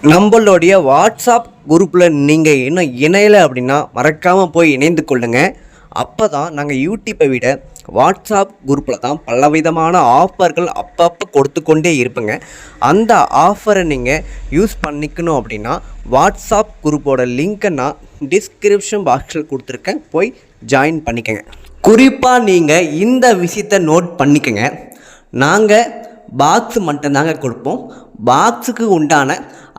நம்மளுடைய வாட்ஸ்அப் குரூப்பில் நீங்கள் இன்னும் இணையலை அப்படின்னா மறக்காமல் போய் இணைந்து கொள்ளுங்கள். அப்போ தான் நாங்கள் யூடியூப்பை விட வாட்ஸ்அப் குரூப்பில் தான் பலவிதமான ஆஃபர்கள் அப்பப்போ கொடுத்து கொண்டே இருப்பேங்க. அந்த ஆஃபரை நீங்கள் யூஸ் பண்ணிக்கணும் அப்படின்னா வாட்ஸ்அப் குரூப்போட லிங்க்கை நான் டிஸ்கிரிப்ஷன் பாக்ஸில் கொடுத்துருக்கேன், போய் ஜாயின் பண்ணிக்கோங்க. குறிப்பாக நீங்கள் இந்த விஷயத்தை நோட் பண்ணிக்கோங்க. நாங்கள் பாக்ஸ் மட்டும்தாங்க கொடுப்போம். பாக்ஸுக்கு உண்டான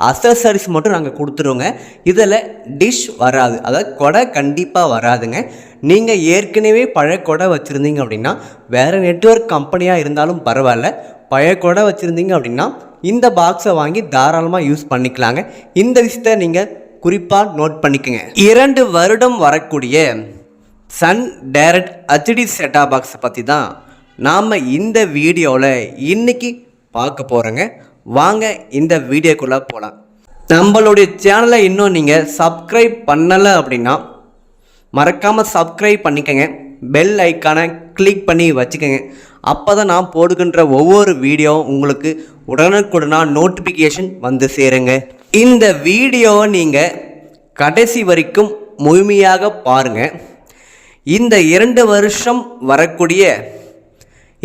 அசசரிஸ் மட்டும் நாங்கள் கொடுத்துருவோங்க. இதில் டிஷ் வராது, அதாவது கொடை கண்டிப்பாக வராதுங்க. நீங்கள் ஏற்கனவே பழைய கொடை வச்சுருந்தீங்க அப்படின்னா வேறு நெட்வொர்க் கம்பெனியாக இருந்தாலும் பரவாயில்ல, பழைய கொடை வச்சுருந்தீங்க அப்படின்னா இந்த பாக்ஸை வாங்கி தாராளமாக யூஸ் பண்ணிக்கலாங்க. இந்த விஷயத்தை நீங்கள் குறிப்பாக நோட் பண்ணிக்கோங்க. 2 வருடம் வரக்கூடிய சன் டைரக்ட் HD செட்டாப் பாக்ஸை பற்றி தான் நாம் இந்த வீடியோவில் இன்றைக்கி பார்க்க போகிறோங்க. வாங்க இந்த வீடியோக்குள்ளே போகலாம். நம்மளுடைய சேனலை இன்னும் நீங்கள் சப்ஸ்கிரைப் பண்ணலை அப்படின்னா மறக்காமல் சப்ஸ்கிரைப் பண்ணிக்கோங்க. பெல் ஐக்கானை கிளிக் பண்ணி வச்சுக்கோங்க. அப்போ தான் நான் போடுகின்ற ஒவ்வொரு வீடியோவும் உங்களுக்கு உடனுக்குடனாக நோட்டிஃபிகேஷன் வந்து சேருங்க. இந்த வீடியோவை நீங்கள் கடைசி வரைக்கும் முழுமையாக பாருங்கள். இந்த 2 வருஷம் வரக்கூடிய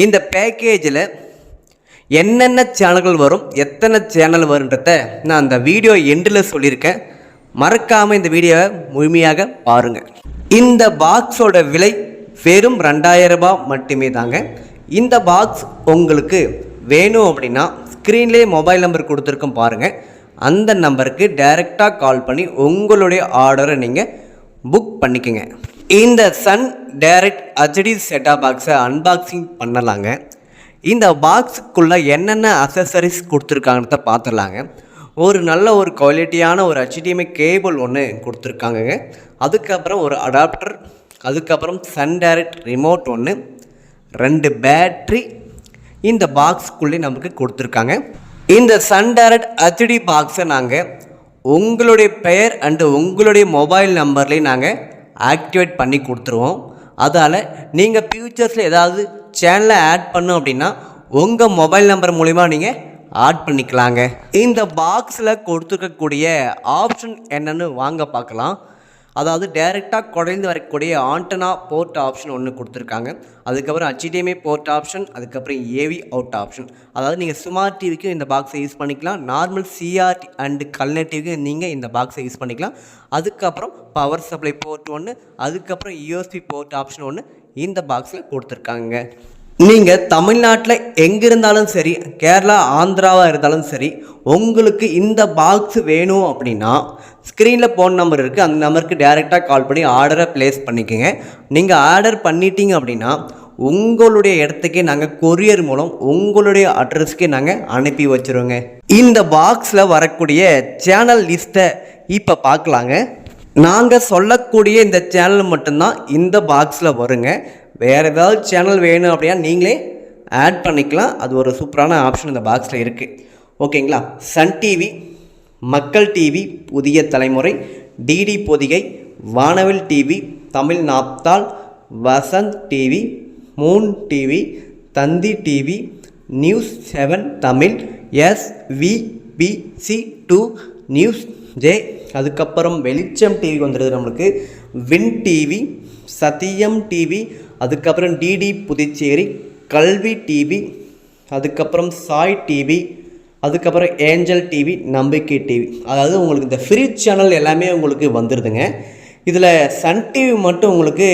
இந்த பேக்கேஜில் என்னென்ன சேனல்கள் வரும், எத்தனை சேனல் வருன்றத நான் அந்த வீடியோ எண்டில் சொல்லியிருக்கேன். மறக்காமல் இந்த வீடியோவை முழுமையாக பாருங்கள். இந்த பாக்ஸோட விலை வெறும் 2000 ரூபாய் மட்டுமே தாங்க. இந்த பாக்ஸ் உங்களுக்கு வேணும் அப்படின்னா ஸ்க்ரீன்லேயே மொபைல் நம்பர் கொடுத்துருக்கோம் பாருங்கள். அந்த நம்பருக்கு டைரெக்டாக கால் பண்ணி உங்களுடைய ஆர்டரை நீங்கள் புக் பண்ணிக்கோங்க. இந்த சன் டைரக்ட் HD செட்டாப் பாக்ஸை அன்பாக்சிங் பண்ணலாங்க. இந்த பாக்ஸுக்குள்ளே என்னென்ன அசசரிஸ் கொடுத்துருக்காங்கன்றத பார்த்துடலாங்க. ஒரு நல்ல ஒரு குவாலிட்டியான ஒரு HDMI கேபிள் ஒன்று கொடுத்துருக்காங்கங்க. அதுக்கப்புறம் ஒரு அடாப்டர், அதுக்கப்புறம் சன் டைரக்ட் ரிமோட் ஒன்று, 2 பேட்ரி இந்த பாக்ஸுக்குள்ளே நமக்கு கொடுத்துருக்காங்க. இந்த சன் டைரக்ட் HD பாக்ஸை நாங்கள் உங்களுடைய பெயர் அண்டு உங்களுடைய மொபைல் நம்பர்லேயும் நாங்கள் ஆக்டிவேட் பண்ணி கொடுத்துருவோம். அதால் நீங்கள் ஃபியூச்சர்ஸில் ஏதாவது சேனலை ஆட் பண்ணோம் அப்படின்னா உங்கள் மொபைல் நம்பர் மூலிமா நீங்கள் ஆட் பண்ணிக்கலாங்க. இந்த பாக்ஸில் கொடுத்துருக்கக்கூடிய ஆப்ஷன் என்னென்னு வாங்க பார்க்கலாம். அதாவது டைரெக்டாக குறைந்து வரக்கூடிய ஆண்டனா போர்ட் ஆப்ஷன் ஒன்று கொடுத்துருக்காங்க. அதுக்கப்புறம் HDMI போர்ட் ஆப்ஷன், அதுக்கப்புறம் AV அவுட் ஆப்ஷன். அதாவது நீங்கள் ஸ்மார்ட் டிவிக்கும் இந்த பாக்ஸை யூஸ் பண்ணிக்கலாம், நார்மல் CRT அண்டு கல்நெட் டிவிக்கும் நீங்கள் இந்த பாக்ஸை யூஸ் பண்ணிக்கலாம். அதுக்கப்புறம் பவர் சப்ளை போர்ட் ஒன்று, அதுக்கப்புறம் USB போர்ட் ஆப்ஷன் ஒன்று இந்த பாக்ஸில் கொடுத்துருக்காங்க. நீங்கள் தமிழ்நாட்டில் எங்கே இருந்தாலும் சரி, கேரளா ஆந்திராவாக இருந்தாலும் சரி, உங்களுக்கு இந்த பாக்ஸ் வேணும் அப்படின்னா ஸ்க்ரீனில் ஃபோன் நம்பர் இருக்குது, அந்த நம்பருக்கு டைரெக்டாக கால் பண்ணி ஆர்டரை ப்ளேஸ் பண்ணிக்கோங்க. நீங்கள் ஆர்டர் பண்ணிட்டீங்க அப்படின்னா உங்களுடைய இடத்துக்கே நாங்கள் கொரியர் மூலம் உங்களுடைய அட்ரஸ்க்கே நாங்கள் அனுப்பி வச்சுருவோங்க. இந்த பாக்ஸில் வரக்கூடிய சேனல் லிஸ்ட்டை இப்போ பார்க்கலாங்க. நாங்கள் சொல்லக்கூடிய இந்த சேனல் மட்டும்தான் இந்த பாக்ஸில் வருங்க. வேறு ஏதாவது சேனல் வேணும் அப்படின்னா நீங்களே ஆட் பண்ணிக்கலாம். அது ஒரு சூப்பரான ஆப்ஷன் இந்த பாக்ஸில் இருக்குது. ஓகேங்களா? சன் டிவி, மக்கள் டிவி, புதிய தலைமுறை, DD பொதிகை, வானவில் டிவி, தமிழ் நாப்தால், Vasanth TV, Moon TV, Thanthi TV, news 7 Tamil, SVBC2 news J, அதுக்கப்புறம் வெளிச்சம் டிவி வந்துடுது நம்மளுக்கு, வின் டிவி, சத்தியம் டிவி, அதுக்கப்புறம் DD புதுச்சேரி, கல்வி டிவி, அதுக்கப்புறம் சாய் டிவி, அதுக்கப்புறம் ஏஞ்சல் டிவி, நம்பிக்கை டிவி. அதாவது உங்களுக்கு இந்த ஃப்ரீ சேனல் எல்லாமே உங்களுக்கு வந்துடுதுங்க. இதில் சன் டிவி மட்டும் உங்களுக்கு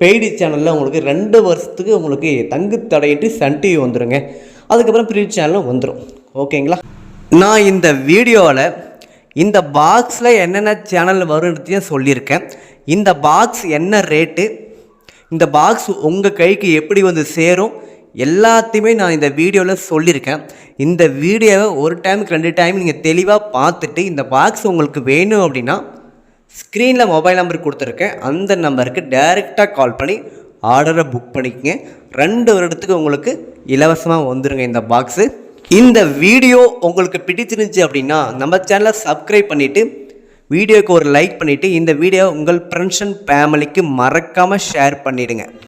பெய்டு சேனலில் உங்களுக்கு 2 வருஷத்துக்கு உங்களுக்கு தங்கு தடையிட்டு சன் டிவி வந்துடுங்க. அதுக்கப்புறம் ஃப்ரீ சேனலும் வந்துடும். ஓகேங்களா? நான் இந்த வீடியோவில் இந்த பாக்ஸில் என்னென்ன சேனல் வருன்றதையும் சொல்லியிருக்கேன். இந்த பாக்ஸ் என்ன ரேட்டு, இந்த பாக்ஸ் உங்கள் கைக்கு எப்படி வந்து சேரும், எல்லாத்தையுமே நான் இந்த வீடியோவில் சொல்லியிருக்கேன். இந்த வீடியோவை ஒரு டைமுக்கு 2 டைம் நீங்கள் தெளிவாக பார்த்துட்டு இந்த பாக்ஸ் உங்களுக்கு வேணும் அப்படின்னா ஸ்க்ரீனில் மொபைல் நம்பர் கொடுத்துருக்கேன், அந்த நம்பருக்கு டைரெக்டாக கால் பண்ணி ஆர்டரை புக் பண்ணிக்கங்க. 2 வருடத்துக்கு உங்களுக்கு இலவசமாக வந்துடுங்க இந்த பாக்ஸு. இந்த வீடியோ உங்களுக்கு பிடிச்சிருந்துச்சு அப்படின்னா நம்ம சேனலை சப்ஸ்கிரைப் பண்ணிவிட்டு வீடியோக்கு ஒரு லைக் பண்ணிவிட்டு இந்த வீடியோ உங்கள் ஃப்ரெண்ட்ஸ் அண்ட் ஃபேமிலிக்கு மறக்காமல் ஷேர் பண்ணிவிடுங்க.